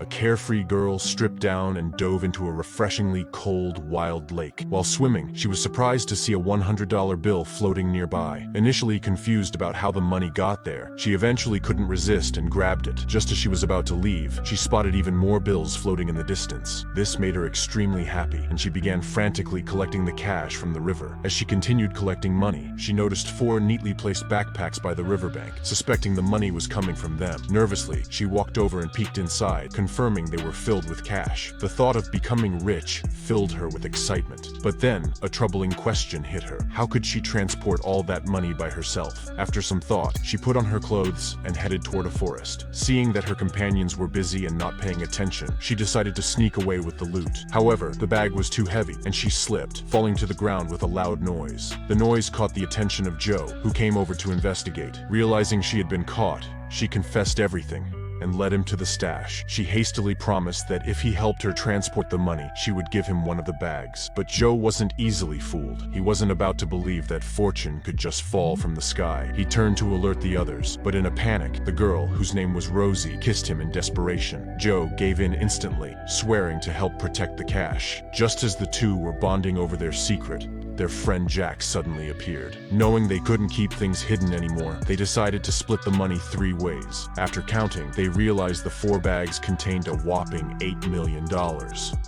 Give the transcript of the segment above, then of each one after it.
A carefree girl stripped down and dove into a refreshingly cold, wild lake. While swimming, she was surprised to see a $100 bill floating nearby. Initially confused about how the money got there, she eventually couldn't resist and grabbed it. Just as she was about to leave, she spotted even more bills floating in the distance. This made her extremely happy, and she began frantically collecting the cash from the river. As she continued collecting money, she noticed 4 neatly placed backpacks by the riverbank. Suspecting the money was coming from them, nervously, she walked over and peeked inside, confirming they were filled with cash. The thought of becoming rich filled her with excitement. But then, a troubling question hit her. How could she transport all that money by herself? After some thought, she put on her clothes and headed toward a forest. Seeing that her companions were busy and not paying attention, she decided to sneak away with the loot. However, the bag was too heavy, and she slipped, falling to the ground with a loud noise. The noise caught the attention of Joe, who came over to investigate. Realizing she had been caught, she confessed everything and led him to the stash. She hastily promised that if he helped her transport the money, she would give him one of the bags. But Joe wasn't easily fooled. He wasn't about to believe that fortune could just fall from the sky. He turned to alert the others, but in a panic, the girl, whose name was Rosie, kissed him in desperation. Joe gave in instantly, swearing to help protect the cash. Just as the two were bonding over their secret, their friend Jack suddenly appeared. Knowing they couldn't keep things hidden anymore, they decided to split the money 3 ways. After counting, they realized the 4 bags contained a whopping $8 million,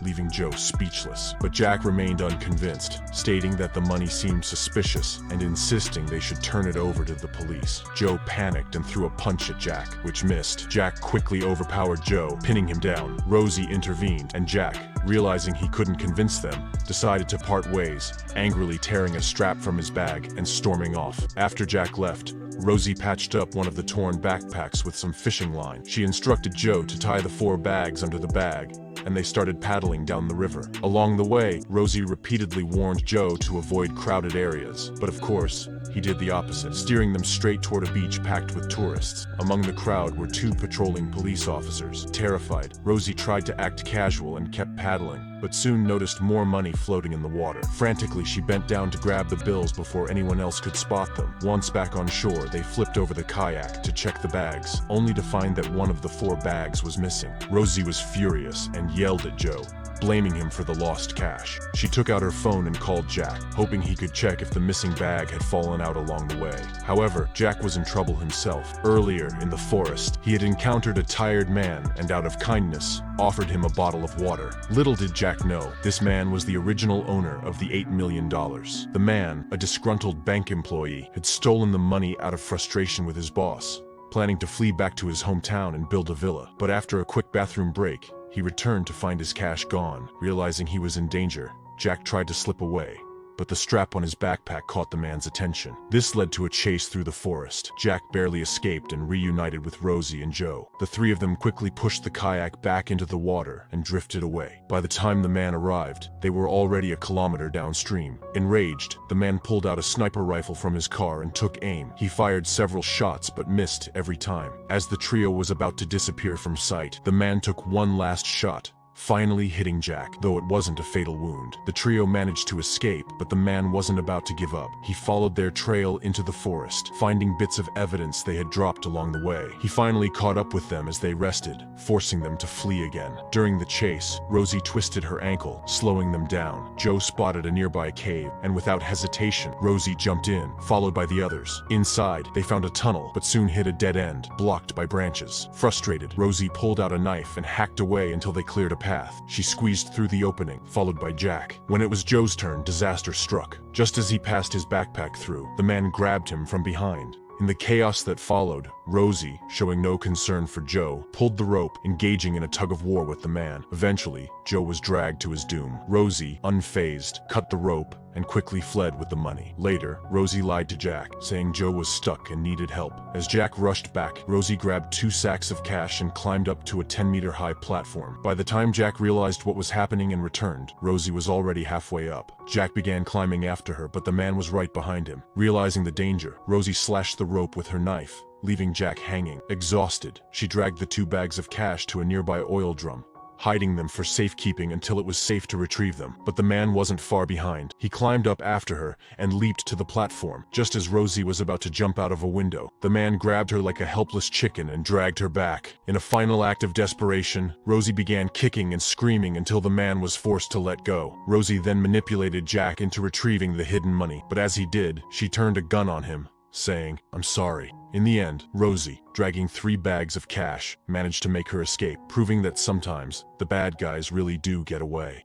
leaving Joe speechless. But Jack remained unconvinced, stating that the money seemed suspicious and insisting they should turn it over to the police. Joe panicked and threw a punch at Jack, which missed. Jack quickly overpowered Joe, pinning him down. Rosie intervened, and Jack, realizing he couldn't convince them, decided to part ways, angrily tearing a strap from his bag and storming off. After Jack left, Rosie patched up one of the torn backpacks with some fishing line. She instructed Joe to tie the 4 bags under the bag, and they started paddling down the river. Along the way, Rosie repeatedly warned Joe to avoid crowded areas, but of course, he did the opposite, steering them straight toward a beach packed with tourists. Among the crowd were 2 patrolling police officers. Terrified, Rosie tried to act casual and kept paddling, but soon noticed more money floating in the water. Frantically, she bent down to grab the bills before anyone else could spot them. Once back on shore, they flipped over the kayak to check the bags, only to find that one of the 4 bags was missing. Rosie was furious and yelled at Joe, blaming him for the lost cash. She took out her phone and called Jack, hoping he could check if the missing bag had fallen out along the way. However, Jack was in trouble himself. Earlier, in the forest, he had encountered a tired man and, out of kindness, offered him a bottle of water. Little did Jack know, this man was the original owner of the $8 million. The man, a disgruntled bank employee, had stolen the money out of frustration with his boss, planning to flee back to his hometown and build a villa. But after a quick bathroom break, he returned to find his cash gone. Realizing he was in danger, Jack tried to slip away, but the strap on his backpack caught the man's attention. This led to a chase through the forest. Jack barely escaped and reunited with Rosie and Joe. The 3 of them quickly pushed the kayak back into the water and drifted away. By the time the man arrived, they were already a kilometer downstream. Enraged, the man pulled out a sniper rifle from his car and took aim. He fired several shots but missed every time. As the trio was about to disappear from sight, the man took one last shot, finally hitting Jack, though it wasn't a fatal wound. The trio managed to escape, but the man wasn't about to give up. He followed their trail into the forest, finding bits of evidence they had dropped along the way. He finally caught up with them as they rested, forcing them to flee again. During the chase, Rosie twisted her ankle, slowing them down. Joe spotted a nearby cave, and without hesitation, Rosie jumped in, followed by the others. Inside, they found a tunnel, but soon hit a dead end, blocked by branches. Frustrated, Rosie pulled out a knife and hacked away until they cleared a path. She squeezed through the opening, followed by Jack. When it was Joe's turn, disaster struck. Just as he passed his backpack through, the man grabbed him from behind. In the chaos that followed, Rosie, showing no concern for Joe, pulled the rope, engaging in a tug-of-war with the man. Eventually, Joe was dragged to his doom. Rosie, unfazed, cut the rope and quickly fled with the money. Later, Rosie lied to Jack, saying Joe was stuck and needed help. As Jack rushed back, Rosie grabbed 2 sacks of cash and climbed up to a 10-meter-high platform. By the time Jack realized what was happening and returned, Rosie was already halfway up. Jack began climbing after her, but the man was right behind him. Realizing the danger, Rosie slashed the rope with her knife, leaving Jack hanging. Exhausted, she dragged the 2 bags of cash to a nearby oil drum, hiding them for safekeeping until it was safe to retrieve them. But the man wasn't far behind. He climbed up after her and leaped to the platform. Just as Rosie was about to jump out of a window, the man grabbed her like a helpless chicken and dragged her back. In a final act of desperation, Rosie began kicking and screaming until the man was forced to let go. Rosie then manipulated Jack into retrieving the hidden money, but as he did, she turned a gun on him, saying, "I'm sorry." In the end, Rosie, dragging 3 bags of cash, managed to make her escape, proving that sometimes the bad guys really do get away.